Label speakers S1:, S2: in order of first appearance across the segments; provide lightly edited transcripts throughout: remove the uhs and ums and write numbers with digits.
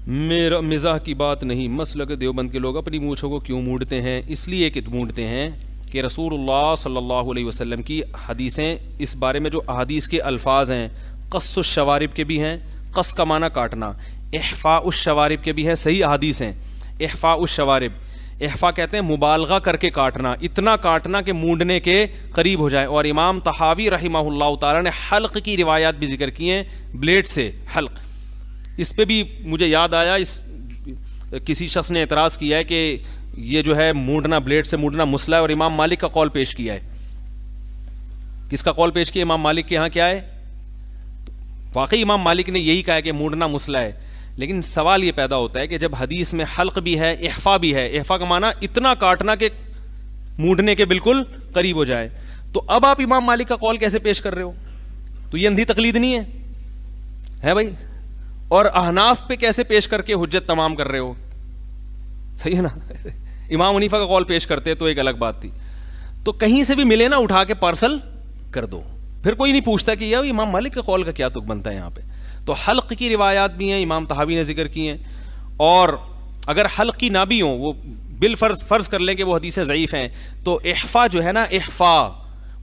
S1: میرا مزاح کی بات نہیں، مسلک دیوبند کے لوگ اپنی مونچھوں کو کیوں مونڈتے ہیں؟ اس لیے کہ مونڈتے ہیں کہ رسول اللہ صلی اللہ علیہ وسلم کی حدیثیں، اس بارے میں جو احادیث کے الفاظ ہیں، قص الشوارب کے بھی ہیں، قص کا معنی کاٹنا، احفاء الشوارب کے بھی ہیں، صحیح احادیث ہیں۔ احفاء الشوارب، احفاء کہتے ہیں مبالغہ کر کے کاٹنا، اتنا کاٹنا کہ مونڈنے کے قریب ہو جائے۔ اور امام طحاوی رحمہ اللہ تعالی نے حلق کی روایات بھی ذکر کی ہیں، بلیڈ سے حلق۔ اس پہ بھی مجھے یاد آیا، کسی شخص نے اعتراض کیا ہے کہ یہ جو ہے مونڈنا، بلیڈ سے مونڈنا مسئلہ ہے، اور امام مالک کا قول پیش کیا ہے۔ کس کا قول پیش کیا؟ امام مالک کے ہاں کیا ہے؟ واقعی امام مالک نے یہی کہا ہے کہ مونڈنا مسئلہ ہے، لیکن سوال یہ پیدا ہوتا ہے کہ جب حدیث میں حلق بھی ہے، احفا بھی ہے، احفا کا معنی اتنا کاٹنا کہ مونڈنے کے بالکل قریب ہو جائے، تو اب آپ امام مالک کا قول کیسے پیش کر رہے ہو؟ تو یہ اندھی تقلید نہیں ہے بھائی؟ اور احناف پہ کیسے پیش کر کے حجت تمام کر رہے ہو؟ صحیح ہے نا؟ امام حنیفہ کا قول پیش کرتے تو ایک الگ بات تھی۔ تو کہیں سے بھی ملے نا، اٹھا کے پارسل کر دو، پھر کوئی نہیں پوچھتا کہ یہ امام مالک کے قول کا کیا تک بنتا ہے یہاں پہ۔ تو حلق کی روایات بھی ہیں، امام طحاوی نے ذکر کی ہیں، اور اگر حلق کی نہ بھی ہوں، وہ بالفرض فرض کر لیں کہ وہ حدیثیں ضعیف ہیں، تو احفا جو ہے نا، احفا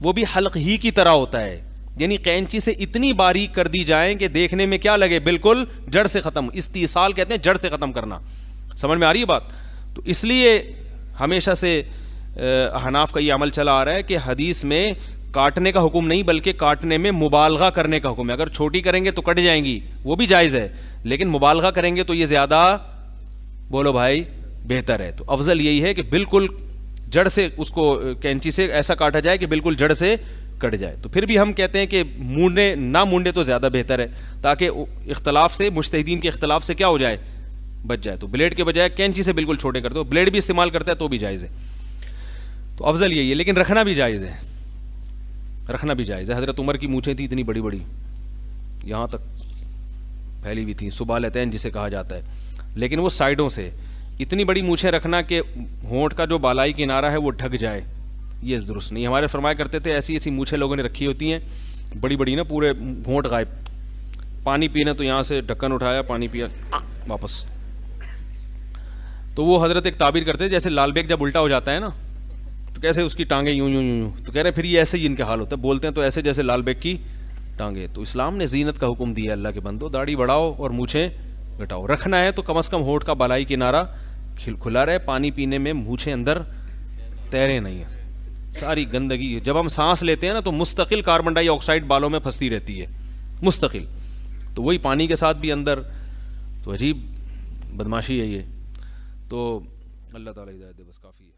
S1: وہ بھی حلق ہی کی طرح ہوتا ہے، یعنی قینچی سے اتنی باریک کر دی جائیں کہ دیکھنے میں کیا لگے، بالکل جڑ سے ختم۔ استیصال کہتے ہیں جڑ سے ختم کرنا۔ سمجھ میں آ رہی ہے بات؟ تو اس لیے ہمیشہ سے احناف کا یہ عمل چلا آ رہا ہے کہ حدیث میں کاٹنے کا حکم نہیں، بلکہ کاٹنے میں مبالغہ کرنے کا حکم ہے۔ اگر چھوٹی کریں گے تو کٹ جائیں گی، وہ بھی جائز ہے، لیکن مبالغہ کریں گے تو یہ زیادہ، بولو بھائی، بہتر ہے۔ تو افضل یہی ہے کہ بالکل جڑ سے اس کو کینچی سے ایسا کاٹا جائے کہ بالکل جڑ سے کٹ جائے۔ تو پھر بھی ہم کہتے ہیں کہ مونڈے نہ مونڈے تو زیادہ بہتر ہے، تاکہ اختلاف سے، مجتہدین کے اختلاف سے کیا ہو جائے، بچ جائے۔ تو بلیڈ کے بجائے کینچی سے بالکل چھوٹے کر دو، بلیڈ بھی استعمال کرتا ہے تو بھی جائز ہے۔ تو افضل یہی ہے، لیکن رکھنا بھی جائز ہے، رکھنا بھی جائز ہے۔ حضرت عمر کی مونچھیں تھیں اتنی بڑی بڑی، یہاں تک پھیلی ہوئی تھیں، سبالتین جسے کہا جاتا ہے، لیکن وہ سائڈوں سے اتنی بڑی مونچھیں رکھنا کہ ہونٹ کا جو بالائی کنارہ ہے وہ ڈھک جائے، یہ درست نہیں۔ ہمارے فرمایا کرتے تھے ایسی ایسی مونچھیں لوگوں نے رکھی ہوتی ہیں بڑی بڑی نا، پورے ہونٹ غائب، پانی پینا تو یہاں سے ڈھکن اٹھایا، پانی پیا واپس۔ تو وہ حضرت ایک تعبیر کرتے تھے، جیسے لال بیگ جب الٹا ہو جاتا ہے نا تو کیسے اس کی ٹانگیں یوں یوں یوں، تو کہہ رہے پھر یہ ایسے ہی ان کے حال ہوتا ہے، بولتے ہیں تو ایسے جیسے لال بیگ کی ٹانگیں۔ تو اسلام نے زینت کا حکم دیا، اللہ کے بندو داڑھی بڑھاؤ اور مونچھیں گھٹاؤ۔ رکھنا ہے تو کم از کم ہونٹ کا بالائی کنارہ کھلا رہے، پانی پینے میں مونچھیں اندر تیرے نہیں ہیں، ساری گندگی۔ جب ہم سانس لیتے ہیں نا تو مستقل کاربن ڈائی آکسائڈ بالوں میں پھنستی رہتی ہے، مستقل، تو وہی پانی کے ساتھ بھی اندر، تو عجیب بدماشی ہے یہ۔ تو اللہ تعالیٰ ہدایت دے، بس کافی ہے۔